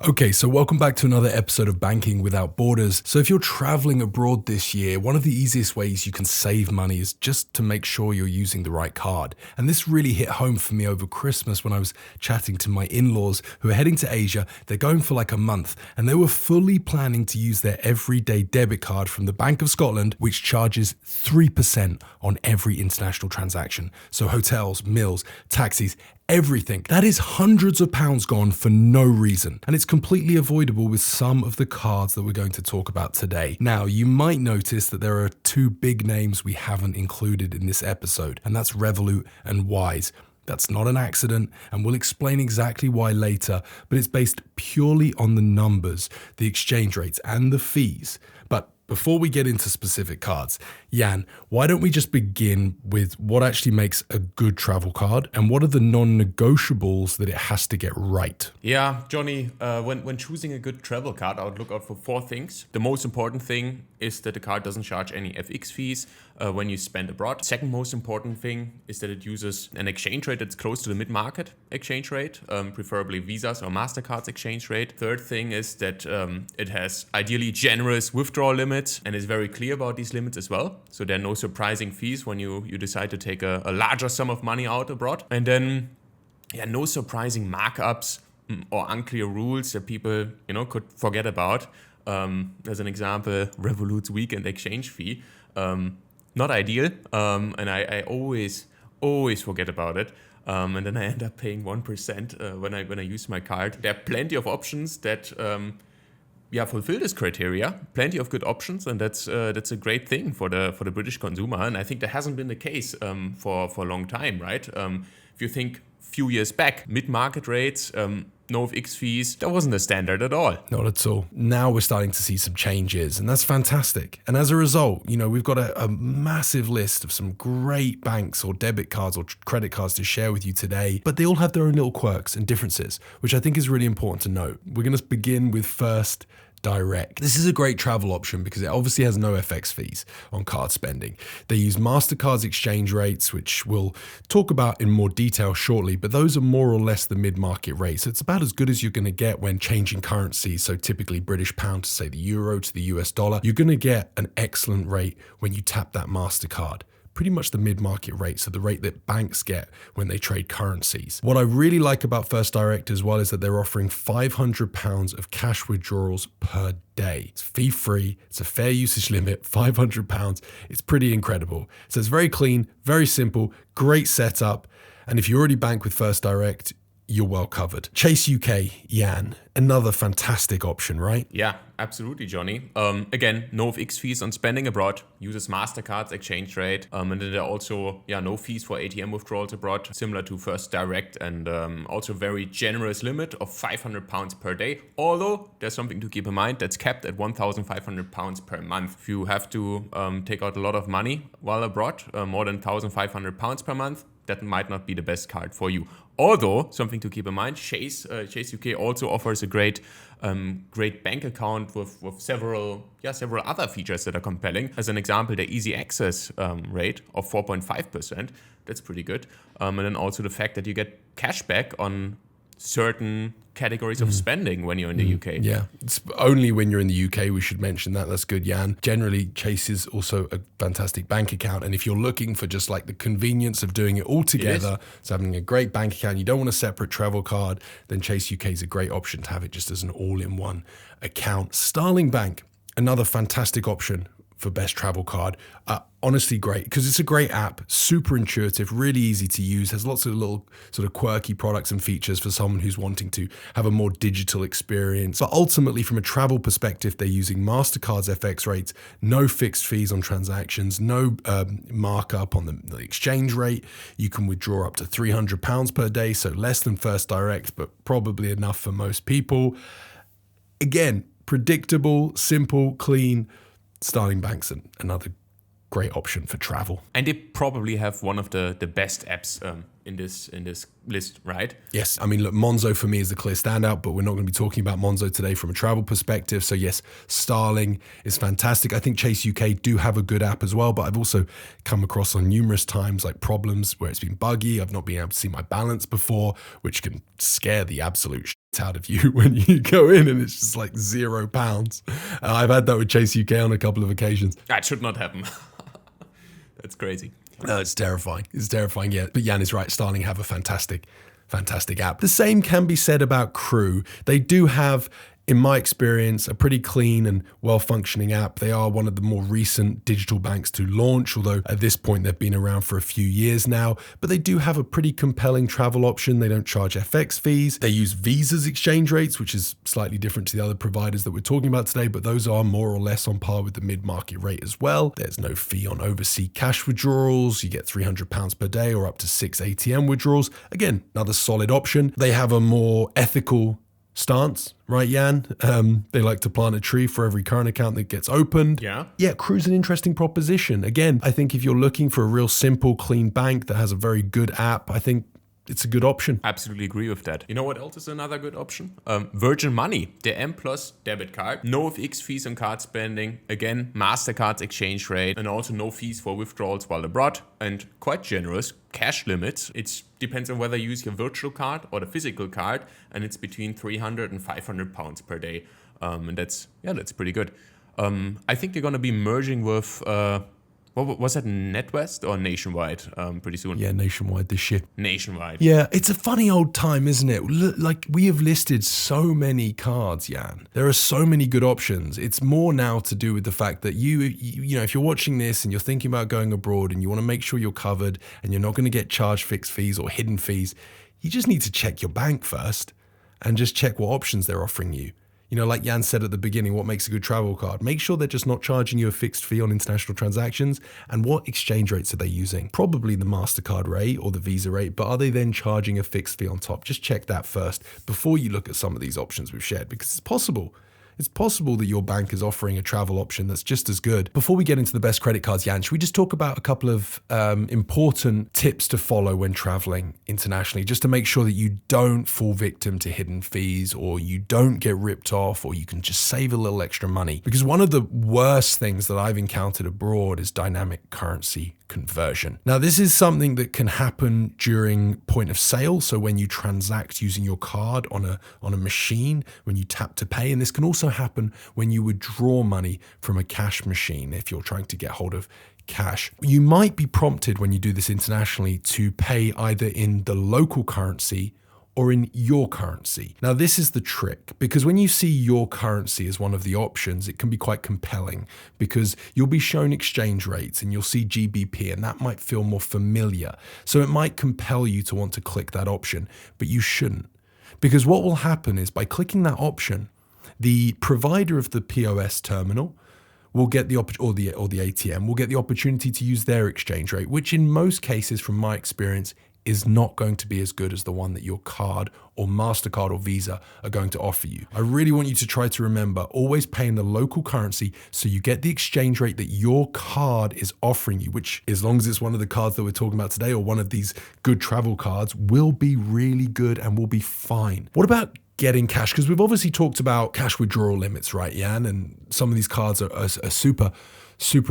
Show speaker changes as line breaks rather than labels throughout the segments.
Okay, so welcome back to another episode of Banking Without Borders. So if you're traveling abroad this year, one of the easiest ways you can save money is just to make sure you're using the right card. And this really hit home for me over Christmas when I was chatting to my in-laws who are heading to Asia. They're going for like a month and they were fully planning to use their everyday debit card from the Bank of Scotland, which charges 3% on every international transaction. So hotels, meals, taxis, everything. That is hundreds of pounds gone for no reason. And it's completely avoidable with some of the cards that we're going to talk about today. Now, you might notice that there are two big names we haven't included in this episode, and that's Revolut and Wise. That's not an accident, and we'll explain exactly why later, but it's based purely on the numbers, the exchange rates, and the fees. But before we get into specific cards, Jan, why don't we just begin with what actually makes a good travel card and what are the non-negotiables that it has to get right?
Yeah, Johnny, when choosing a good travel card, I would look out for four things. The most important thing is that the card doesn't charge any FX fees when you spend abroad. Second most important thing is that it uses an exchange rate that's close to the mid-market exchange rate, preferably Visa's or Mastercard's exchange rate. Third thing is that it has ideally generous withdrawal limits and is very clear about these limits as well. So there are no surprising fees when you decide to take a larger sum of money out abroad. And then, no surprising markups or unclear rules that people, could forget about. As an example, Revolut's weekend exchange fee. Not ideal. And I always forget about it. And then I end up paying 1% when I use my card. There are plenty of options that fulfill this criteria. Plenty of good options, and that's a great thing for the British consumer. And I think that hasn't been the case for a long time, right? If you think few years back, mid-market rates, no FX fees, that wasn't a standard at all.
Not at all. Now we're starting to see some changes, and that's fantastic. And as a result, we've got a massive list of some great banks or debit cards or credit cards to share with you today, but they all have their own little quirks and differences, which I think is really important to note. We're going to begin with First Direct. This is a great travel option because it obviously has no FX fees on card spending. They use Mastercard's exchange rates, which we'll talk about in more detail shortly, but those are more or less the mid-market rates. So it's about as good as you're going to get when changing currencies. So typically British pound to say the euro to the US dollar. You're going to get an excellent rate when you tap that Mastercard. Pretty much the mid-market rate, so the rate that banks get when they trade currencies. What I really like about First Direct as well is that they're offering £500 of cash withdrawals per day. It's fee-free, it's a fair usage limit, £500. It's pretty incredible. So it's very clean, very simple, great setup. And if you already bank with First Direct, you're well covered. Chase UK, Jan, another fantastic option, right?
Yeah, absolutely, Johnny. Again, no FX fees on spending abroad, uses Mastercard's exchange rate, and then there are also no fees for ATM withdrawals abroad, similar to First Direct, and also very generous limit of £500 per day. Although there's something to keep in mind, that's capped at £1,500 per month. If you have to take out a lot of money while abroad, more than £1,500 per month, that might not be the best card for you. Although, something to keep in mind, Chase UK also offers a great bank account with several other features that are compelling. As an example, the easy access rate of 4.5%. That's pretty good. And then also the fact that you get cashback on certain categories of spending when you're in the UK.
Yeah, it's only when you're in the UK we should mention that. That's good, Jan. Generally, Chase is also a fantastic bank account, and if you're looking for just like the convenience of doing it all together, so having a great bank account, you don't want a separate travel card, then Chase UK is a great option to have it just as an all-in-one account. Starling Bank, another fantastic option for best travel card. Honestly great, because it's a great app, super intuitive, really easy to use, has lots of little sort of quirky products and features for someone who's wanting to have a more digital experience. But ultimately, from a travel perspective, they're using Mastercard's FX rates, no fixed fees on transactions, no markup on the exchange rate. You can withdraw up to £300 per day, so less than First Direct, but probably enough for most people. Again, predictable, simple, clean. Starling Bank's another great option for travel.
And they probably have one of the best apps in this list, right?
Yes. I mean, look, Monzo for me is the clear standout, but we're not going to be talking about Monzo today from a travel perspective. So yes, Starling is fantastic. I think Chase UK do have a good app as well, but I've also come across on numerous times like problems where it's been buggy. I've not been able to see my balance before, which can scare the absolute out of you when you go in and it's just like £0. I've had that with Chase UK on a couple of occasions.
That should not happen. That's crazy.
No, it's terrifying. It's terrifying, yeah. But Jan is right. Starling have a fantastic app. The same can be said about Kroo. They do have, in my experience, a pretty clean and well-functioning app. They are one of the more recent digital banks to launch, although at this point they've been around for a few years now. But they do have a pretty compelling travel option. They don't charge FX fees. They use Visa's exchange rates, which is slightly different to the other providers that we're talking about today, but those are more or less on par with the mid-market rate as well. There's no fee on overseas cash withdrawals. You get £300 per day or up to 6 ATM withdrawals. Again, another solid option. They have a more ethical stance, right, Jan? They like to plant a tree for every current account that gets opened.
Yeah,
Kroo's an interesting proposition. Again, I think if you're looking for a real simple, clean bank that has a very good app, I think it's a good option.
Absolutely agree with that. You know what else is another good option? Virgin Money, the M Plus debit card. No FX fees on card spending. Again, Mastercard's exchange rate, and also no fees for withdrawals while abroad, and quite generous cash limits. It depends on whether you use your virtual card or the physical card, and it's between £300 and £500 per day. And that's pretty good. I think they're going to be merging with what was that, NetWest or Nationwide pretty soon?
Yeah, Nationwide this year.
Nationwide.
Yeah, it's a funny old time, isn't it? Like, we have listed so many cards, Jan. There are so many good options. It's more now to do with the fact that you know, if you're watching this and you're thinking about going abroad and you want to make sure you're covered and you're not going to get charged fixed fees or hidden fees, you just need to check your bank first and just check what options they're offering you. You know, like Jan said at the beginning, what makes a good travel card? Make sure they're just not charging you a fixed fee on international transactions. And what exchange rates are they using? Probably the Mastercard rate or the Visa rate, but are they then charging a fixed fee on top? Just check that first before you look at some of these options we've shared, because it's possible. It's possible that your bank is offering a travel option that's just as good. Before we get into the best credit cards, Jan, should we just talk about a couple of important tips to follow when traveling internationally, just to make sure that you don't fall victim to hidden fees or you don't get ripped off, or you can just save a little extra money? Because one of the worst things that I've encountered abroad is dynamic currency conversion. Now, this is something that can happen during point of sale. So when you transact using your card on a machine, when you tap to pay, and this can also happen when you withdraw money from a cash machine if you're trying to get hold of cash. You might be prompted when you do this internationally to pay either in the local currency or in your currency. Now, this is the trick, because when you see your currency as one of the options, it can be quite compelling because you'll be shown exchange rates and you'll see GBP, and that might feel more familiar. So it might compel you to want to click that option, but you shouldn't. Because what will happen is, by clicking that option, the provider of the POS terminal will get the ATM will get the opportunity to use their exchange rate, which in most cases, from my experience, is not going to be as good as the one that your card or Mastercard or Visa are going to offer you. I really want you to try to remember, always pay in the local currency so you get the exchange rate that your card is offering you, which, as long as it's one of the cards that we're talking about today or one of these good travel cards, will be really good and will be fine. What about getting cash? Because we've obviously talked about cash withdrawal limits, right, Jan? And some of these cards are super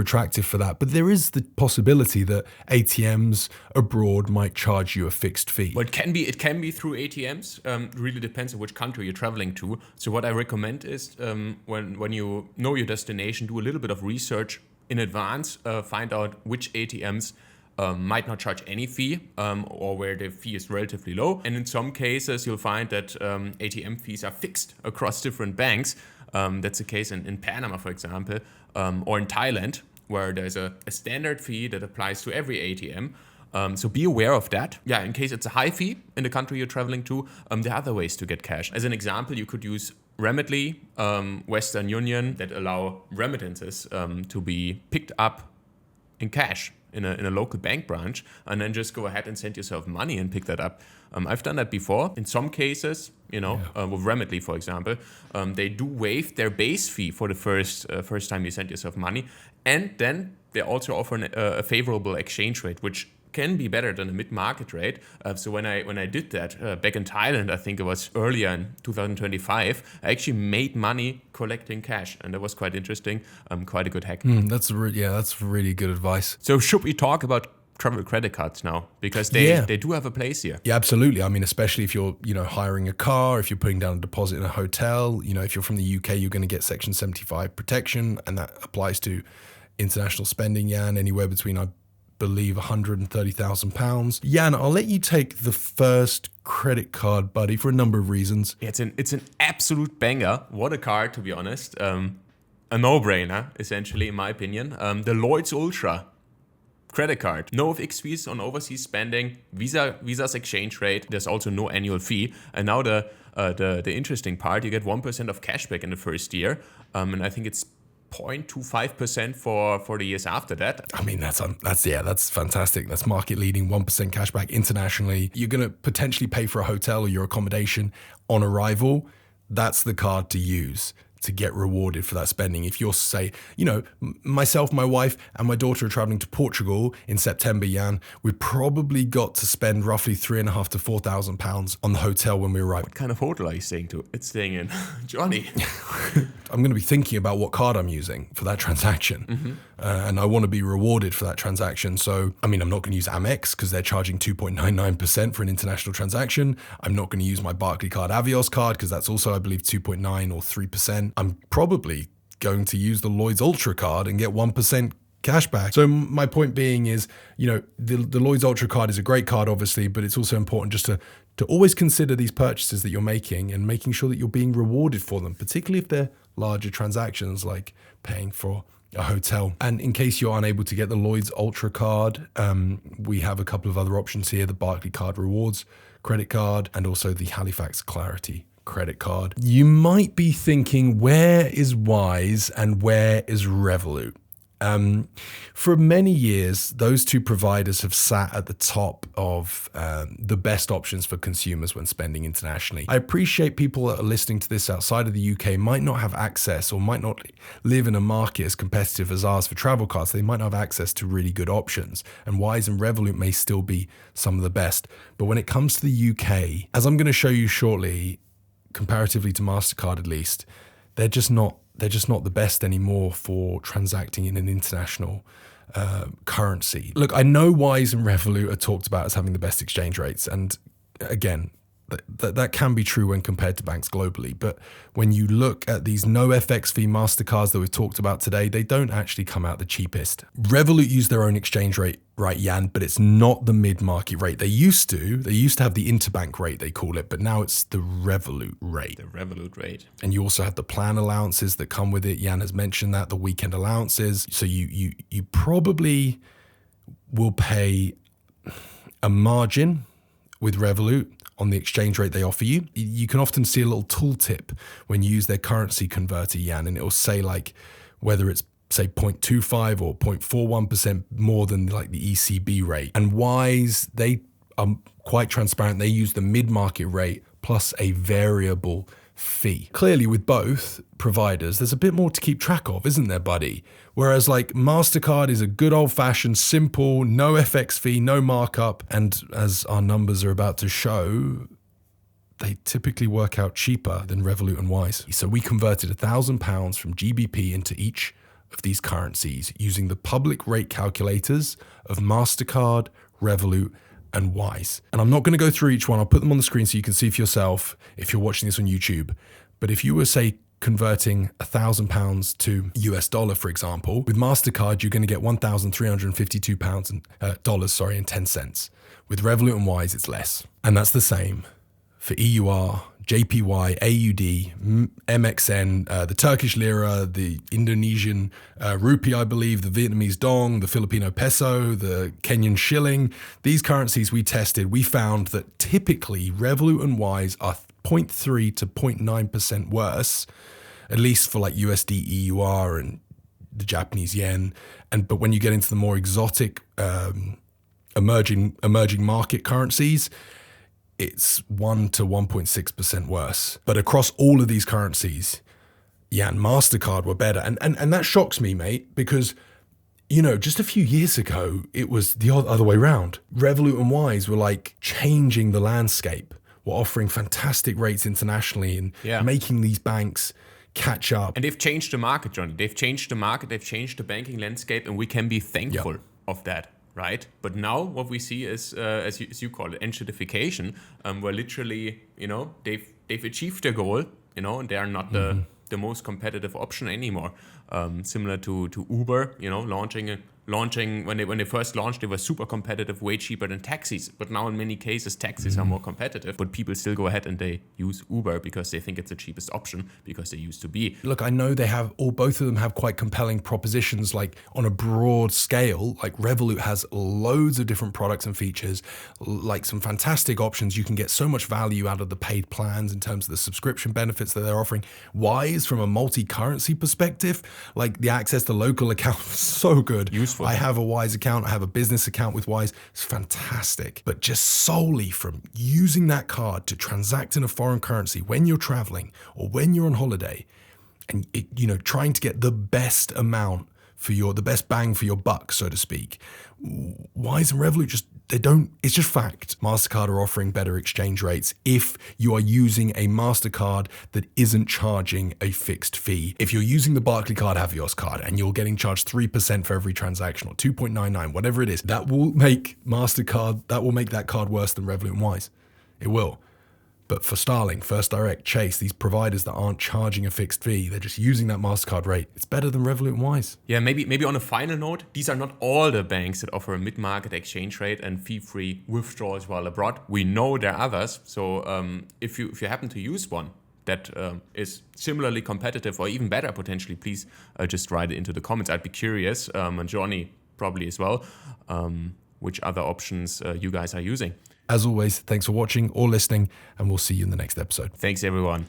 attractive for that. But there is the possibility that ATMs abroad might charge you a fixed fee.
Well, it can be through ATMs. Really depends on which country you're traveling to. So what I recommend is when you know your destination, do a little bit of research in advance, find out which ATMs might not charge any fee or where the fee is relatively low. And in some cases, you'll find that ATM fees are fixed across different banks. That's the case in Panama, for example, or in Thailand, where there's a standard fee that applies to every ATM. So be aware of that. Yeah, in case it's a high fee in the country you're traveling to, there are other ways to get cash. As an example, you could use Revolut, Western Union, that allow remittances to be picked up in cash in a local bank branch, and then just go ahead and send yourself money and pick that up. I've done that before. In some cases, with Revolut, for example, they do waive their base fee for the first time you send yourself money, and then they also offer a favorable exchange rate, which can be better than a mid-market rate. So when I did that back in Thailand, I think it was earlier in 2025, I actually made money collecting cash, and that was quite interesting. Quite a good hack.
That's really good advice.
So should we talk about travel credit cards now because they do have a place here.
Yeah, absolutely. I mean, especially if you're, hiring a car, if you're putting down a deposit in a hotel, if you're from the UK, you're going to get Section 75 protection, and that applies to international spending, Jan, anywhere between, I believe, £130,000. Jan, I'll let you take the first credit card, buddy, for a number of reasons.
Yeah, it's an absolute banger. What a card, to be honest. A no-brainer, essentially, in my opinion. The Lloyds Ultra credit card. No FX fees on overseas spending. Visa's exchange rate. There's also no annual fee. And now the interesting part, you get 1% of cashback in the first year. And I think it's 0.25% for the years after that.
I mean, that's fantastic. That's market leading, 1% cashback internationally. You're going to potentially pay for a hotel or your accommodation on arrival. That's the card to use to get rewarded for that spending. If you're, say, myself, my wife, and my daughter are traveling to Portugal in September, Jan, we've probably got to spend roughly £3,500 to £4,000 on the hotel when we arrive.
What kind of hotel are you staying in? Johnny.
I'm going to be thinking about what card I'm using for that transaction. And I want to be rewarded for that transaction. So, I mean, I'm not going to use Amex because they're charging 2.99% for an international transaction. I'm not going to use my Barclaycard Avios card because that's also, I believe, 2.9 or 3%. I'm probably going to use the Lloyds Ultra card and get 1% cashback. So my point being is, the Lloyds Ultra card is a great card, obviously, but it's also important just to always consider these purchases that you're making and making sure that you're being rewarded for them, particularly if they're larger transactions like paying for a hotel. And in case you're unable to get the Lloyds Ultra card, we have a couple of other options here: the Barclaycard Rewards credit card and also the Halifax Clarity credit card. You might be thinking, where is Wise and where is Revolut? For many years, those two providers have sat at the top of the best options for consumers when spending internationally. I appreciate people that are listening to this outside of the UK might not have access or might not live in a market as competitive as ours for travel cards. They might not have access to really good options, and Wise and Revolut may still be some of the best. But when it comes to the UK, as I'm going to show you shortly, comparatively to Mastercard at least, they're just not the best anymore for transacting in an international currency. Look, I know Wise and Revolut are talked about as having the best exchange rates, and again, that can be true when compared to banks globally. But when you look at these no FX fee Mastercards that we've talked about today, they don't actually come out the cheapest. Revolut use their own exchange rate, right, Jan? But it's not the mid-market rate. They used to have the interbank rate, they call it, but now it's the Revolut rate.
The Revolut rate.
And you also have the plan allowances that come with it. Jan has mentioned that, the weekend allowances. So you probably will pay a margin with Revolut on the exchange rate they offer you. You can often see a little tooltip when you use their currency converter, Jan, and it will say like whether it's, say, 0.25 or 0.41% more than like the ECB rate. And Wise, they are quite transparent. They use the mid-market rate plus a variable fee. Clearly, with both providers, there's a bit more to keep track of, isn't there, buddy? Whereas like Mastercard is a good old-fashioned, simple, no FX fee, no markup, and as our numbers are about to show, they typically work out cheaper than Revolut and Wise. So we converted £1,000 from GBP into each of these currencies using the public rate calculators of Mastercard, Revolut, and Wise. And I'm not going to go through each one. I'll put them on the screen so you can see for yourself if you're watching this on YouTube. But if you were, say, converting £1,000 to US dollar, for example, with Mastercard, you're going to get $1,352 and 10 cents. With Revolut and Wise, it's less. And that's the same for EUR, JPY, AUD, MXN, the Turkish lira, the Indonesian rupee, I believe, the Vietnamese dong, the Filipino peso, the Kenyan shilling. These currencies we tested, we found that typically Revolut and Wise are 0.3 to 0.9% worse, at least for like USD, EUR, and the Japanese yen. But when you get into the more exotic emerging market currencies, it's 1 to 1.6% worse. But across all of these currencies, and Mastercard were better. And that shocks me, mate, because, just a few years ago, it was the other way around. Revolut and Wise were like changing the landscape, were offering fantastic rates internationally and making these banks catch up.
And they've changed the market, Johnny. They've changed the market, they've changed the banking landscape, and we can be thankful of that. right? But now what we see is, as you call it, enshittification, where literally, they've achieved their goal, and they are not the most competitive option anymore. Similar to Uber, launching when they first launched, they were super competitive, way cheaper than taxis. But now in many cases, taxis are more competitive. But people still go ahead and they use Uber because they think it's the cheapest option because they used to be.
Look, I know both of them have quite compelling propositions, like on a broad scale. Like Revolut has loads of different products and features, like some fantastic options. You can get so much value out of the paid plans in terms of the subscription benefits that they're offering. Wise, from a multi-currency perspective, like the access to local accounts, so good.
Useful.
I have a Wise account. I have a business account with Wise. It's fantastic. But just solely from using that card to transact in a foreign currency when you're traveling or when you're on holiday, and trying to get the best amount the best bang for your buck, so to speak. Wise and Revolut it's just fact. Mastercard are offering better exchange rates if you are using a Mastercard that isn't charging a fixed fee. If you're using the Barclaycard Avios card and you're getting charged 3% for every transaction, or 2.99, whatever it is, that will make that card worse than Revolut and Wise. It will. But for Starling, First Direct, Chase, these providers that aren't charging a fixed fee, they're just using that Mastercard rate. It's better than Revolut and Wise.
Yeah, maybe on a final note, these are not all the banks that offer a mid-market exchange rate and fee-free withdrawals while abroad. We know there are others. So if you happen to use one that is similarly competitive or even better potentially, please just write it into the comments. I'd be curious, and Johnny probably as well, which other options you guys are using.
As always, thanks for watching or listening, and we'll see you in the next episode.
Thanks, everyone.